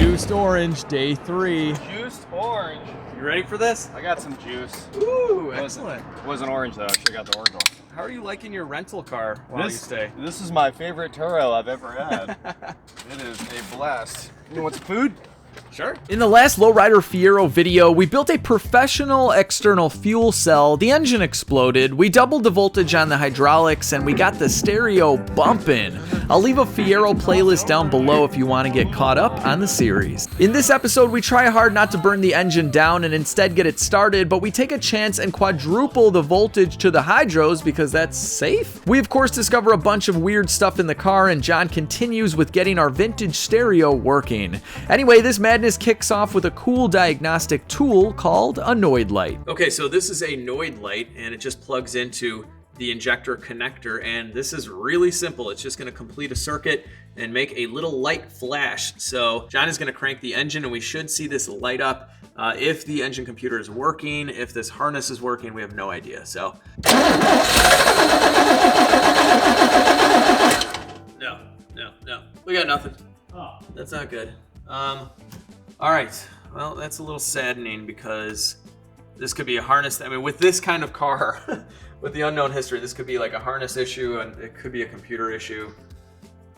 Juiced orange, day 3. Juiced orange. You ready for this? I got some juice. Ooh, excellent. It wasn't orange though. I should have got the orange one. How are you liking your rental car while you stay? This is my favorite Turo I've ever had. It is a blast. You want some food? Sure. In the last Lowrider Fiero video, we built a professional external fuel cell, the engine exploded, we doubled the voltage on the hydraulics, and we got the stereo bumping. I'll leave a Fiero playlist down below if you want to get caught up on the series. In this episode, we try hard not to burn the engine down and instead get it started, but we take a chance and quadruple the voltage to the hydros because that's safe. We of course discover a bunch of weird stuff in the car, and John continues with getting our vintage stereo working. Anyway, this madness kicks off with a cool diagnostic tool called a Noid light. Okay, so this is a Noid light, and it just plugs into the injector connector, and this is really simple. It's just going to complete a circuit and make a little light flash. So John is going to crank the engine, and we should see this light up. If the engine computer is working, if this harness is working, we have no idea. So no, we got nothing. Oh, that's not good. All right, well, that's a little saddening because this could be a harness. I mean, with this kind of car, with the unknown history, this could be like a harness issue, and it could be a computer issue.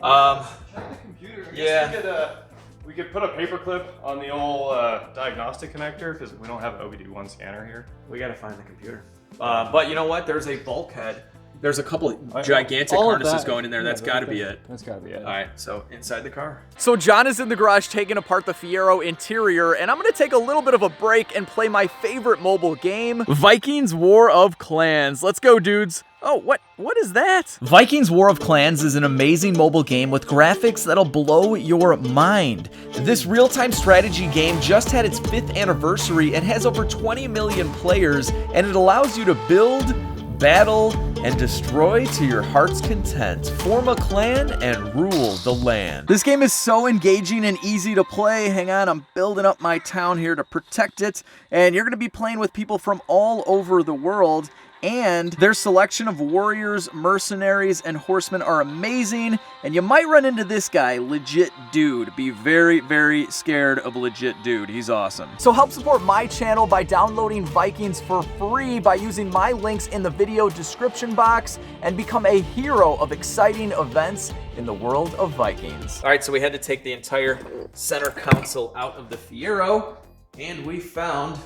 Check the computer. Yeah. We could put a paperclip on the old diagnostic connector because we don't have an OBD1 scanner here. We gotta find the computer. But you know what? There's a bulkhead. There's a couple of gigantic harnesses going in there. That's gotta be it. That's gotta be it. All right, so inside the car. So John is in the garage taking apart the Fiero interior, and I'm gonna take a little bit of a break and play my favorite mobile game, Vikings War of Clans. Let's go, dudes. Oh, what is that? Vikings War of Clans is an amazing mobile game with graphics that'll blow your mind. This real-time strategy game just had its 5th anniversary and has over 20 million players, and it allows you to build, battle, and destroy to your heart's content. Form a clan and rule the land. This game is so engaging and easy to play. Hang on, I'm building up my town here to protect it, and you're gonna be playing with people from all over the world. And their selection of warriors, mercenaries, and horsemen are amazing. And you might run into this guy, Legit Dude. Be very, very scared of Legit Dude. He's awesome. So help support my channel by downloading Vikings for free by using my links in the video description box and become a hero of exciting events in the world of Vikings. All right, so we had to take the entire center console out of the Fiero, and we found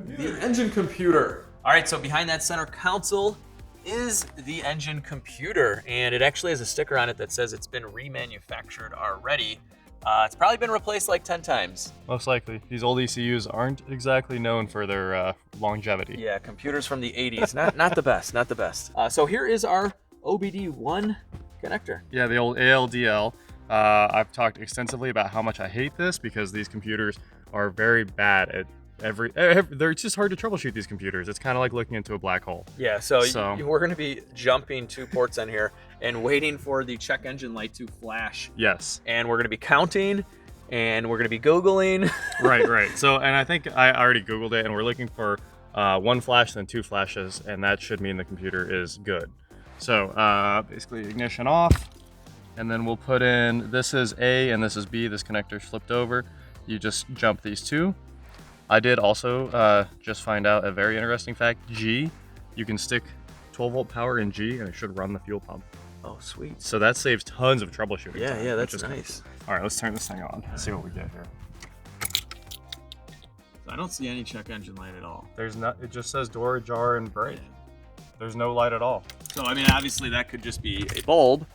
the engine computer. All right, so behind that center console is the engine computer, and it actually has a sticker on it that says it's been remanufactured already. It's probably been replaced like 10 times. Most likely. These old ECUs aren't exactly known for their longevity. Yeah, computers from the 80s, not the best, not the best. So here is our OBD1 connector. Yeah, the old ALDL. I've talked extensively about how much I hate this because these computers are very bad at they're just hard to troubleshoot, these computers. It's kind of like looking into a black hole. Yeah, so we're going to be jumping 2 ports on here and waiting for the check engine light to flash. Yes. And we're going to be counting, and we're going to be Googling. Right. So, and I think I already Googled it, and we're looking for 1 flash, then 2 flashes, and that should mean the computer is good. So basically ignition off, and then we'll put in, this is A and this is B. This connector's flipped over. You just jump these 2. I did also just find out a very interesting fact. G, you can stick 12-volt power in G and it should run the fuel pump. Oh, sweet. So that saves tons of troubleshooting time. Yeah, that's nice. All right, let's turn this thing on. Let's see what we get here. I don't see any check engine light at all. There's not. It just says door ajar and brake. There's no light at all. So, I mean, obviously that could just be a bulb,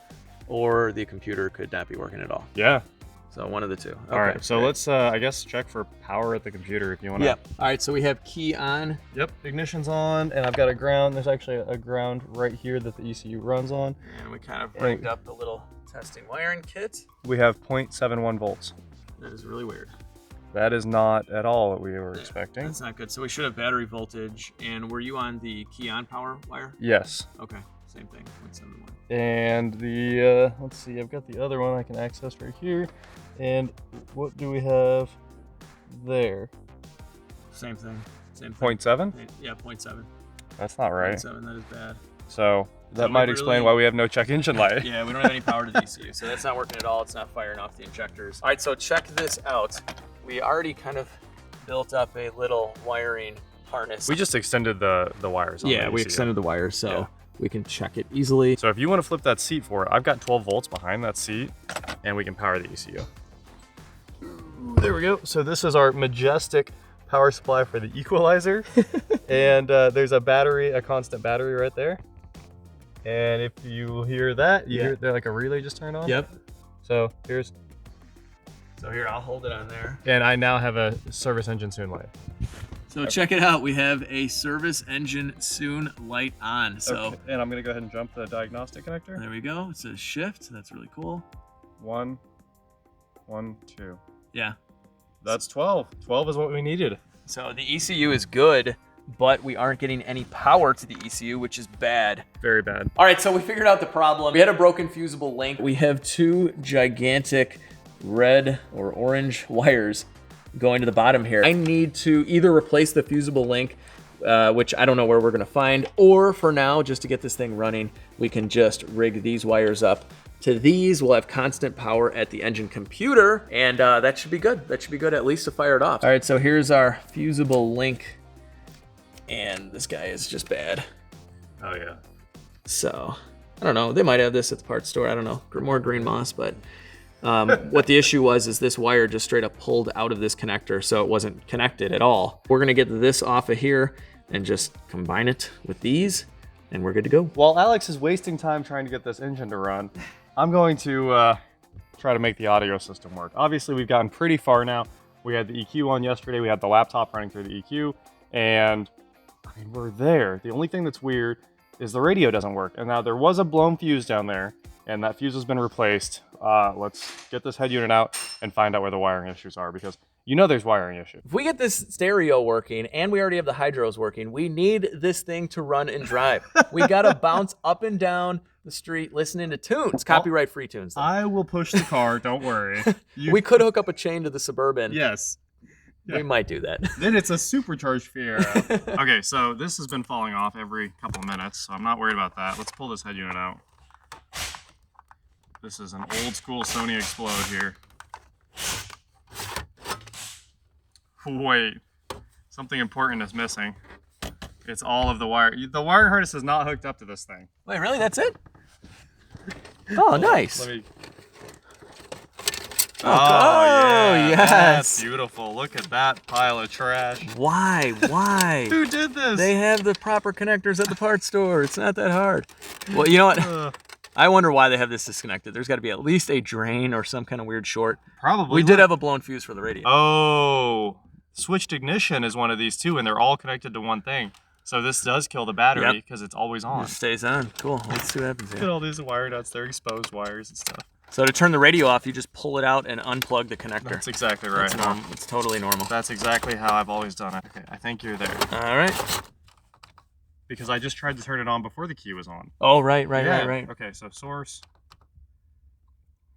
or the computer could not be working at all. Yeah. So one of the 2. Okay, all right, so great. let's, I guess, check for power at the computer if you want to. Yeah. All right, so we have key on. Yep, ignition's on, and I've got a ground. There's actually a ground right here that the ECU runs on. And we kind of rigged up the little testing wiring kit. We have 0.71 volts. That is really weird. That is not at all what we were expecting. That's not good. So we should have battery voltage. And were you on the key on power wire? Yes. Okay, same thing, 0.71. And the, let's see, I've got the other one I can access right here. And what do we have there? Same thing. Same thing. 0.7? Yeah, 0.7. That's not right. 0.7, that is bad. So That might explain why we have no check engine light. Yeah, we don't have any power to the ECU, so that's not working at all. It's not firing off the injectors. All right, so check this out. We already kind of built up a little wiring harness. We just extended the wires on the we ECU. extended the wires, so we can check it easily. So if you want to flip that seat for it, I've got 12 volts behind that seat, and we can power the ECU. There we go. So this is our majestic power supply for the equalizer. And there's a battery, a constant battery right there. And if you hear that, you hear like a relay just turned on. Yep. So here, I'll hold it on there. and I now have a service engine soon light. So check it out. We have a service engine soon light on. So Okay, and I'm gonna go ahead and jump the diagnostic connector. there we go. It says shift. That's really cool. 1, 1, 2. Yeah. That's 12. 12 is what we needed. So the ECU is good, but we aren't getting any power to the ECU, which is bad. Very bad. All right, so we figured out the problem. We had a broken fusible link. We have two gigantic red or orange wires going to the bottom here. I need to either replace the fusible link, which I don't know where we're gonna find, or for now, just to get this thing running, we can just rig these wires up to these. We'll have constant power at the engine computer, and that should be good. That should be good at least to fire it off. All right, so here's our fusible link, and this guy is just bad. Oh yeah. So, I don't know. They might have this at the parts store. I don't know. More green moss, but what the issue was is this wire just straight up pulled out of this connector, so it wasn't connected at all. We're gonna get this off of here and just combine it with these, and we're good to go. While Alex is wasting time trying to get this engine to run, I'm going to try to make the audio system work. Obviously, we've gotten pretty far now. We had the EQ on yesterday. We had the laptop running through the EQ, and I mean, we're there. The only thing that's weird is the radio doesn't work. And now there was a blown fuse down there, and that fuse has been replaced. Let's get this head unit out and find out where the wiring issues are, because you know there's wiring issues. If we get this stereo working and we already have the hydros working, we need this thing to run and drive. We gotta bounce up and down the street listening to tunes, copyright-free tunes. Though. I will push the car, don't worry. We could hook up a chain to the Suburban. Yes. Yeah. We might do that. Then it's a supercharged Fiero. Okay, so this has been falling off every couple of minutes, so I'm not worried about that. Let's pull this head unit out. This is an old school Sony Explode here. Wait, something important is missing. It's all of the wire. The wiring harness is not hooked up to this thing. Wait, really? That's it? Oh, nice. Let me... yeah, yes. That's yes. beautiful. Look at that pile of trash. Why? Why? Who did this? They have the proper connectors at the parts store. It's not that hard. Well, you know what? I wonder why they have this disconnected. There's got to be at least a drain or some kind of weird short. Probably. We did have a blown fuse for the radio. Oh, switched ignition is one of these too, and they're all connected to one thing. So this does kill the battery because it's always on. It stays on. Cool. Let's see what happens Look here. at all these wire nuts. They're exposed wires and stuff. So to turn the radio off, you just pull it out and unplug the connector. That's exactly right. That's normal. It's totally normal. That's exactly how I've always done it. Okay, I think you're there. All right. Because I just tried to turn it on before the key was on. Oh, right. Okay, so source,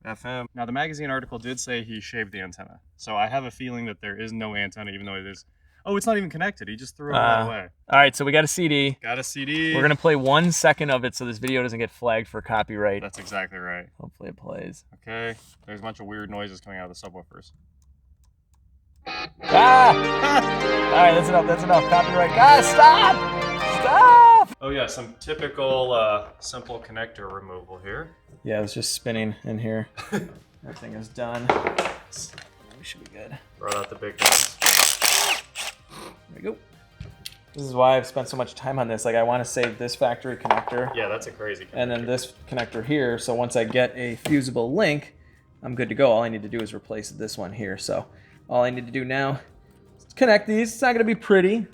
FM. Now the magazine article did say he shaved the antenna. So I have a feeling that there is no antenna, even though it is. Oh, it's not even connected. He just threw it right away. All right, so we got a CD. Got a CD. We're going to play 1 second of it so this video doesn't get flagged for copyright. That's exactly right. Hopefully it plays. Okay, there's a bunch of weird noises coming out of the subwoofers. Ah! All right, that's enough. That's enough. Copyright. Guys, stop! Stop! Oh yeah, some typical simple connector removal here. Yeah, it was just spinning in here. Everything is done. We should be good. Brought out the big ones. There we go. This is why I've spent so much time on this. Like, I want to save this factory connector. Yeah, that's a crazy connector. And then this connector here. So once I get a fusible link, I'm good to go. All I need to do is replace this one here. So all I need to do now is connect these. It's not going to be pretty.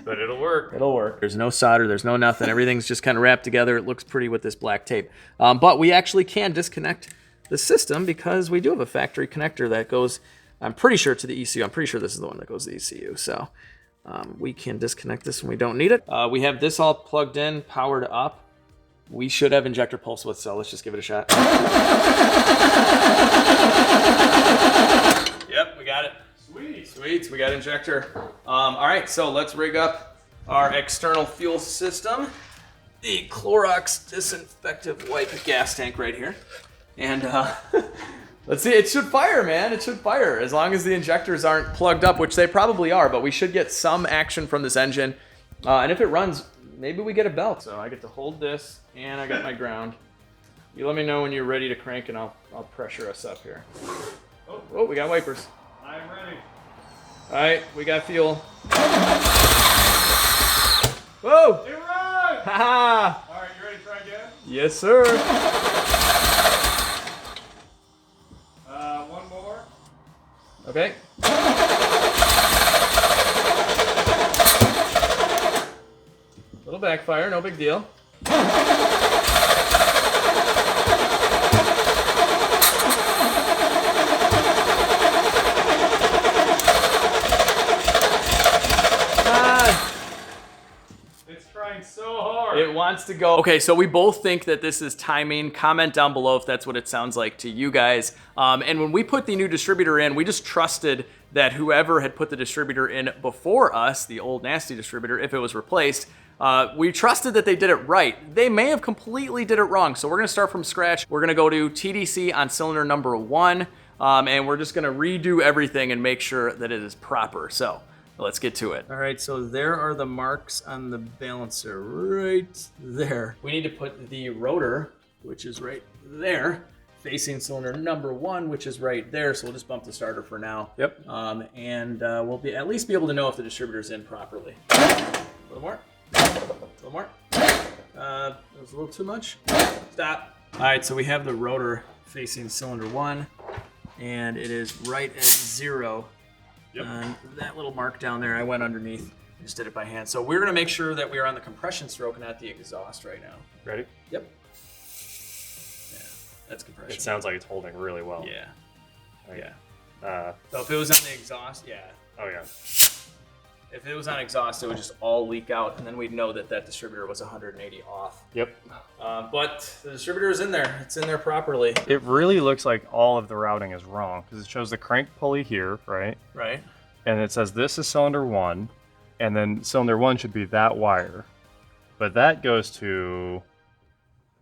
But it'll work. It'll work. There's no solder. There's no nothing. Everything's just kind of wrapped together. It looks pretty with this black tape. But we actually can disconnect the system because we do have a factory connector that goes, I'm pretty sure, to the ECU. I'm pretty sure this is the one that goes to the ECU. So we can disconnect this when we don't need it. We have this all plugged in, powered up. We should have injector pulse width, so let's just give it a shot. Yep, we got it. Sweet. Sweet, we got injector. All right, so let's rig up our external fuel system. the Clorox disinfectant wipe gas tank right here. And let's see, it should fire, man. It should fire as long as the injectors aren't plugged up, which they probably are, but we should get some action from this engine. And if it runs, maybe we get a belt. So I get to hold this and I got my ground. You let me know when you're ready to crank and I'll pressure us up here. Oh, we got wipers. I'm ready. All right, we got fuel. Whoa! It runs! Ha-ha! All right, you ready to try again? Yes, sir. One more. Okay. Little backfire, no big deal. So hard. It wants to go. Okay, so we both think that this is timing. Comment down below if that's what it sounds like to you guys. And when we put the new distributor in, we just trusted that whoever had put the distributor in before us, the old nasty distributor, if it was replaced, we trusted that they did it right. They may have completely did it wrong. So we're gonna start from scratch. We're gonna go to TDC on cylinder number 1, and we're just gonna redo everything and make sure that it is proper. So let's get to it. All right, so there are the marks on the balancer right there. We need to put the rotor, which is right there, facing cylinder number 1, which is right there. So we'll just bump the starter for now. Yep. And we'll at least be able to know if the distributor's in properly. A little more. A little more. That was a little too much. Stop. All right, so we have the rotor facing cylinder 1, and it is right at 0. Yep. That little mark down there, I went underneath. I just did it by hand. So we're gonna make sure that we are on the compression stroke, not the exhaust right now. Ready? Yep. Yeah, that's compression. It sounds like it's holding really well. Yeah. Okay. Yeah. So if it was on the exhaust, yeah. Oh yeah. If it was on exhaust, it would just all leak out, and then we'd know that that distributor was 180 off. Yep. But the distributor is in there. It's in there properly. It really looks like all of the routing is wrong because it shows the crank pulley here, right? Right. And it says this is cylinder 1, and then cylinder 1 should be that wire, but that goes to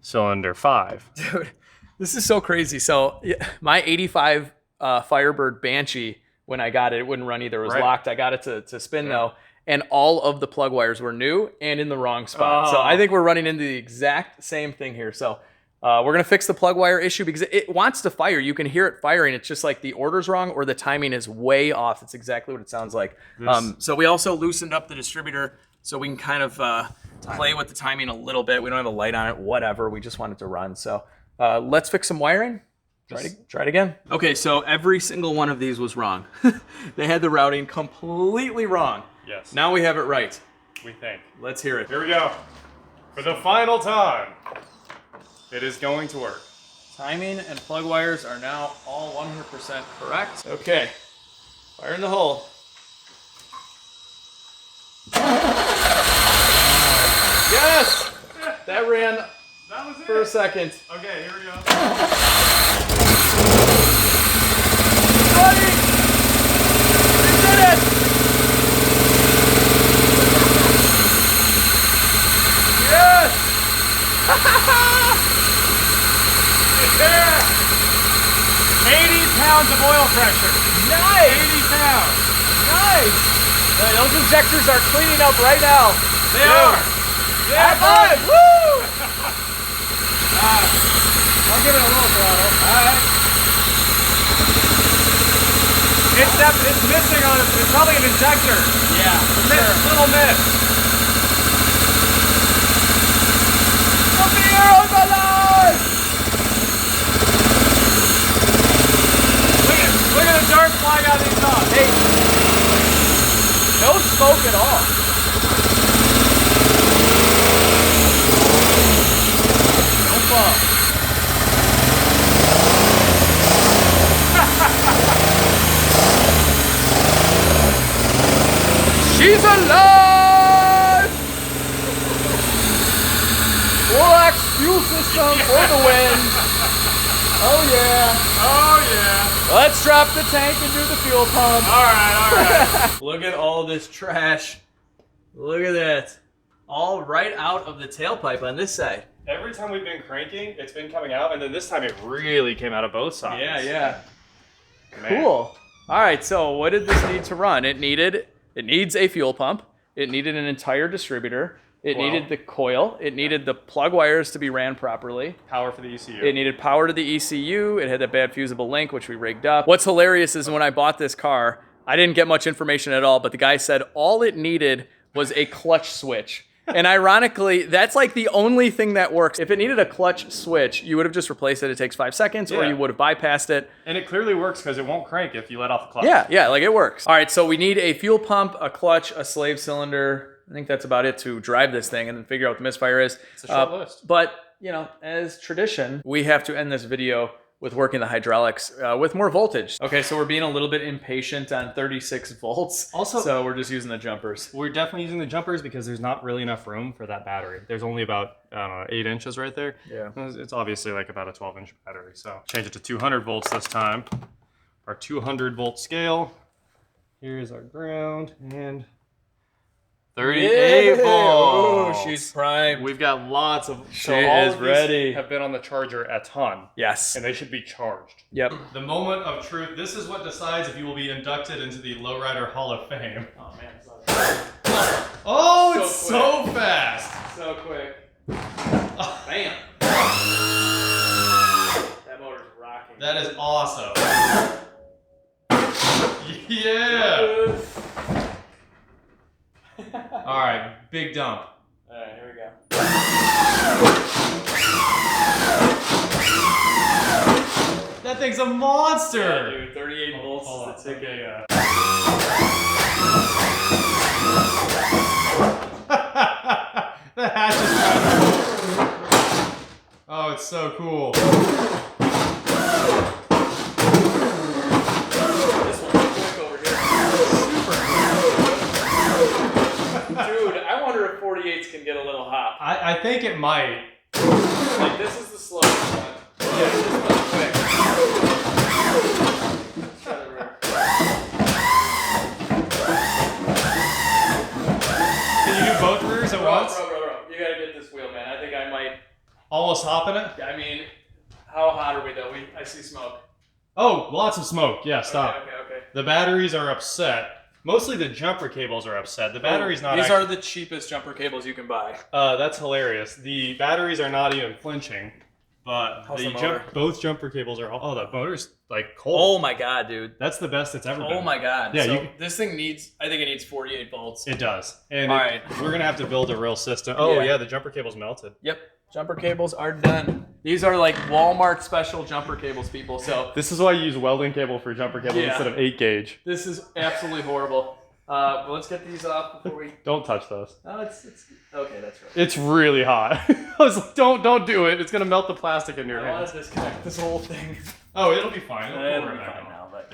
cylinder 5. Dude, this is so crazy. So my 85 Firebird Banshee, when I got it, it wouldn't run either. It was locked. I got it to spin though. And all of the plug wires were new and in the wrong spot. So I think we're running into the exact same thing here. So we're going to fix the plug wire issue because it wants to fire. You can hear it firing. It's just like the order's wrong or the timing is way off. It's exactly what it sounds like. So we also loosened up the distributor so we can kind of play with the timing a little bit. We don't have a light on it, whatever. We just want it to run. So let's fix some wiring. Try it again. Okay, so every single one of these was wrong. They had the routing completely wrong. Yes. Now we have it right. We think. Let's hear it. Here we go. For the final time, it is going to work. Timing and plug wires are now all 100% correct. Okay, fire in the hole. Yes! That ran That was it. for a second. Okay, here we go. Buddy! We did it! Yes! Yeah! 80 pounds of oil pressure. Nice! 80 pounds. Nice! Those injectors are cleaning up right now. They are. Yeah, fun! Woo! I'll give it a little throttle. All right. It's missing on it. It's probably an injector. Yeah, for sure. Little miss. The Fiero's alive! Look at the dirt flying out of these dogs. Hey, no smoke at all. No fun. She's alive! Full-X fuel system for the win. Oh yeah. Oh yeah. Let's drop the tank and do the fuel pump. All right. Look at all this trash. Look at that. all right out of the tailpipe on this side. Every time we've been cranking, it's been coming out, and then this time it really came out of both sides. Yeah. Man. Cool. All right, so what did this need to run? It needs a fuel pump. It needed an entire distributor. It needed the coil. It needed the plug wires to be ran properly. Power for the ECU. It needed power to the ECU. It had that bad fusible link, which we rigged up. What's hilarious is when I bought this car, I didn't get much information at all, but the guy said all it needed was a clutch switch. And ironically, that's like the only thing that works. If it needed a clutch switch, you would have just replaced it. It takes 5 seconds, or you would have bypassed it. And it clearly works because it won't crank if you let off the clutch. Yeah, like it works. All right, so we need a fuel pump, a clutch, a slave cylinder. I think that's about it to drive this thing and then figure out what the misfire is. It's a short list. But, you know, as tradition, we have to end this video with working the hydraulics with more voltage. Okay, so we're being a little bit impatient on 36 volts. Also, so we're just using the jumpers. We're definitely using the jumpers because there's not really enough room for that battery. There's only about, I don't know, 8 inches right there. Yeah. It's obviously like about a 12-inch battery. So change it to 200 volts this time. Our 200 volt scale. Here's our ground and 38 volts. Oh, she's primed. We've got lots of. She is ready. Have been on the charger a ton. Yes. And they should be charged. Yep. The moment of truth. This is what decides if you will be inducted into the Lowrider Hall of Fame. Oh man, it's not Oh, So it's so fast. so quick. Bam. That motor's rocking. That is awesome. Yeah. All right, big dump. All right, here we go. That thing's a monster. Yeah, dude, 38 volts Hold on. is the ticket. Okay, the hatch is kind of... Oh, it's so cool. This one's quick over here. Dude, I wonder if 48s can get a little hot. I think it might. Like, this is the slowest one. Yeah, this one's quick. Let's try the rear. Can you do both rears at once? Bro. You gotta get this wheel, man. I think I might. Almost hopping it? I mean, how hot are we though? I see smoke. Oh, lots of smoke. Yeah, stop. Okay. The batteries are upset. Mostly the jumper cables are upset. The battery's not. These are the cheapest jumper cables you can buy. That's hilarious. The batteries are not even flinching, but How's the motor? both jumper cables are. Oh, the motor's like cold. Oh my god, dude. That's the best it's ever been. Oh my god. Yeah, so this thing needs, I think it needs 48 volts. It does. And All right. we're gonna have to build a real system. Oh Yeah. yeah, the jumper cable's melted. Yep. Jumper cables are done. These are like Walmart special jumper cables, people. So This is why you use welding cable for jumper cables Yeah. instead of 8 gauge. this is absolutely horrible. But let's get these off before we. Don't touch those. Oh, it's okay. That's right. It's really hot. I was like, don't do it. It's gonna melt the plastic in your I want hands. to disconnect this whole thing. Oh, it'll be fine. It'll be fine now, but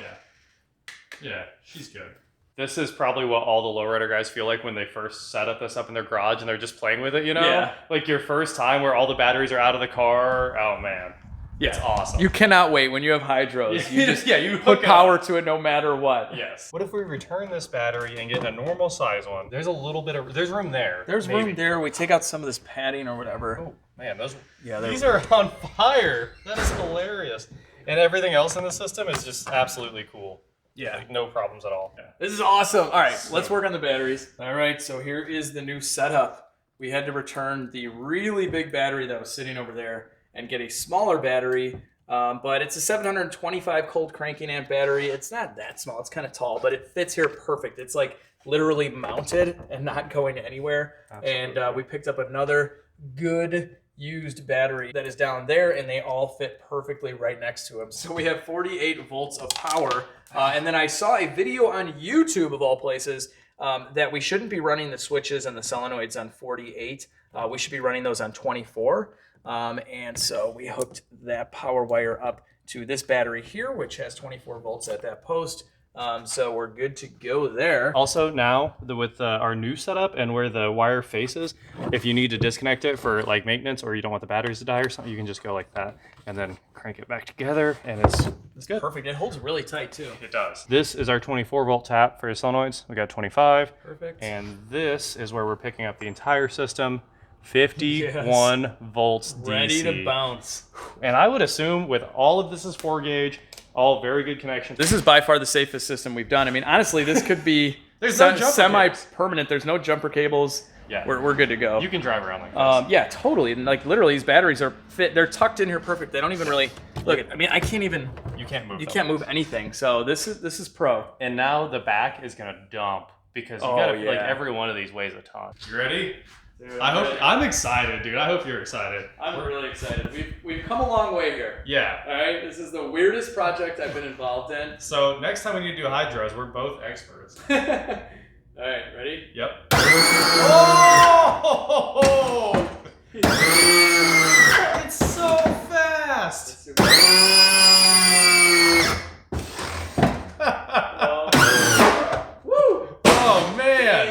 Yeah, she's good. This is probably what all the lowrider guys feel like when they first set this up in their garage and they're just playing with it, you know? Yeah. Like your first time where all the batteries are out of the car. Oh man. Yeah. It's awesome. You cannot wait when you have hydros. You just you put hook it power up. to it no matter what. Yes. What if we return this battery and get a normal size one? There's a little bit of there's room there. There's maybe. room there. We take out some of this padding or whatever. Oh man, Yeah, these are on fire. That is hilarious. And everything else in the system is just absolutely cool. Yeah. Like, no problems at all. Yeah. This is awesome. All right, let's work on the batteries. All right, so here is the new setup. We had to return the really big battery that was sitting over there and get a smaller battery, but it's a 725 cold cranking amp battery. It's not that small. It's kind of tall, but it fits here perfect. It's like literally mounted and not going anywhere. Absolutely. And we picked up another good used battery that is down there, and they all fit perfectly right next to them. So we have 48 volts of power. And then I saw a video on YouTube, of all places, that we shouldn't be running the switches and the solenoids on 48. We should be running those on 24. And so we hooked that power wire up to this battery here, which has 24 volts at that post. So we're good to go there. Also now with our new setup and where the wire faces, if you need to disconnect it for like maintenance or you don't want the batteries to die or something, you can just go like that and then crank it back together and it's good. Perfect. It holds really tight too. It does. This is our 24-volt tap for solenoids. We got 25. Perfect. And this is where we're picking up the entire system. 51 volts DC. Ready to bounce. And I would assume with all of this is 4 gauge, all very good connections. This is by far the safest system we've done. I mean, honestly, this could be There's no jumper semi-permanent. There's no jumper cables. Yeah. We're good to go. You can drive around like this. Yeah, totally. And like literally, these batteries are fit. They're tucked in here perfect. They don't even really look. I mean, I can't even. You can't move. You can't move anything. So this is pro. And now the back is gonna dump because you gotta like every one of these weighs a ton. You ready? Dude, I'm excited, dude. I hope you're excited. I'm really excited. We've come a long way here. Yeah. All right. This is the weirdest project I've been involved in. So next time we need to do hydros, we're both experts. All right. Ready? Yep. Oh! It's so fast. Woo! Oh man.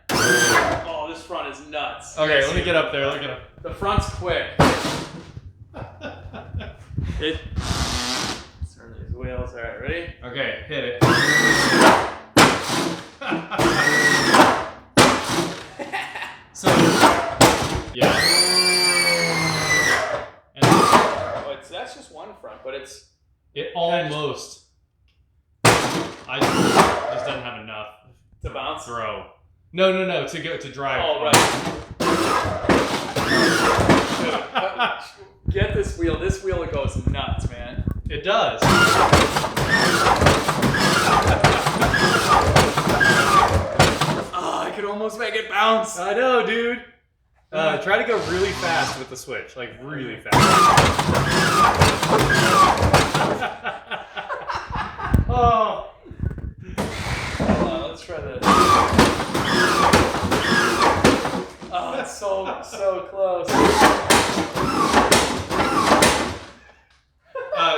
Damn. Oh, this front is nuts. Okay, let me get up there. Look at it. The front's quick. Turn these wheels. All right, ready? Okay, hit it. So, yeah. And That's just one front, but it's. it almost. I just doesn't have enough To bounce? throw. No, to go to drive. Oh, right. Get this wheel. This wheel goes nuts, man. It does. Oh, I could almost make it bounce. I know, dude. Try to go really fast with the switch, like really fast. Oh. Let's try this. Oh, it's so close.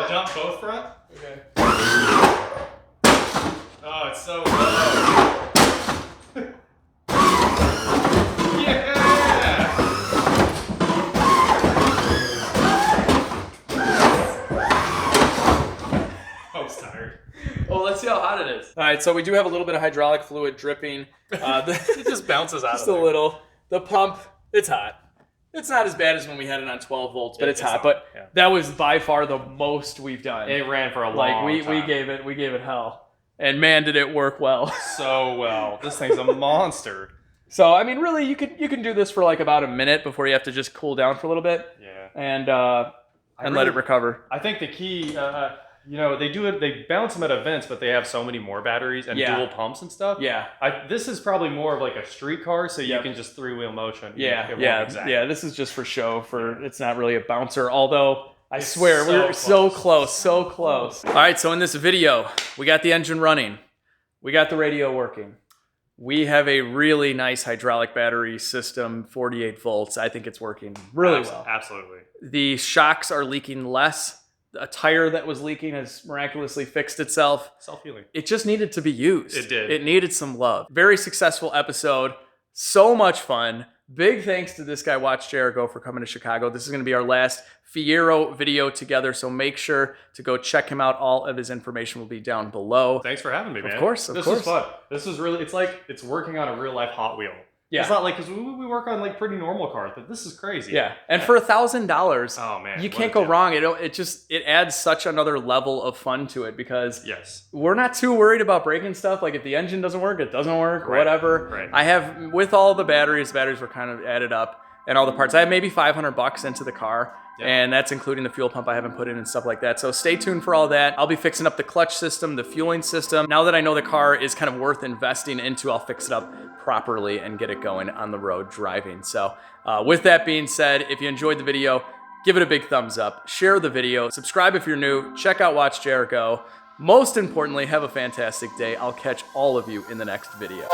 Jump both front. Okay. Oh, it's so low. Yeah! Hope's tired. Well, let's see how hot it is. All right, so we do have a little bit of hydraulic fluid dripping. It just bounces out Just of a there. little. The pump, it's hot. It's not as bad as when we had it on 12 volts, but it's hot. hot, But yeah. that was by far the most we've done. It ran for a long Like we time. gave it hell, and man, did it work well. So well. This thing's a monster. So I mean, really, you can do this for like about a minute before you have to just cool down for a little bit, Yeah. and let it recover. I think the key, they bounce them at events, but they have so many more batteries and dual pumps and stuff. Yeah. This is probably more of like a street car, so you Yep. can just 3-wheel motion. Yeah, It won't yeah, exact. yeah. This is just for show. It's not really a bouncer. Although I It's swear so we're so close. close, so close. All right, so in this video, we got the engine running, we got the radio working, we have a really nice hydraulic battery system, 48 volts. I think it's working really well. Absolutely. The shocks are leaking less. A tire that was leaking has miraculously fixed itself. Self-healing. It just needed to be used. It did. It needed some love. Very successful episode. So much fun. Big thanks to this guy, Watch Jericho, for coming to Chicago. This is going to be our last Fiero video together, so make sure to go check him out. All of his information will be down below. Thanks for having me, man. Of course. This is fun. This is really, it's working on a real life Hot Wheel. Yeah. It's not like, because we work on like pretty normal cars, but this is crazy. Yeah. And for $1,000, oh man, you what can't a go deal. wrong. It adds such another level of fun to it because Yes. we're not too worried about breaking stuff. Like if the engine doesn't work, it doesn't work, Right, whatever. right. I have, with all the batteries were kind of added up and all the parts. I have maybe $500 into the car. Yeah. And that's including the fuel pump I haven't put in and stuff like that. So stay tuned for all that. I'll be fixing up the clutch system, the fueling system. Now that I know the car is kind of worth investing into, I'll fix it up properly and get it going on the road driving. So with that being said, if you enjoyed the video, give it a big thumbs up, share the video, subscribe if you're new, check out Watch Jericho. Most importantly, have a fantastic day. I'll catch all of you in the next video.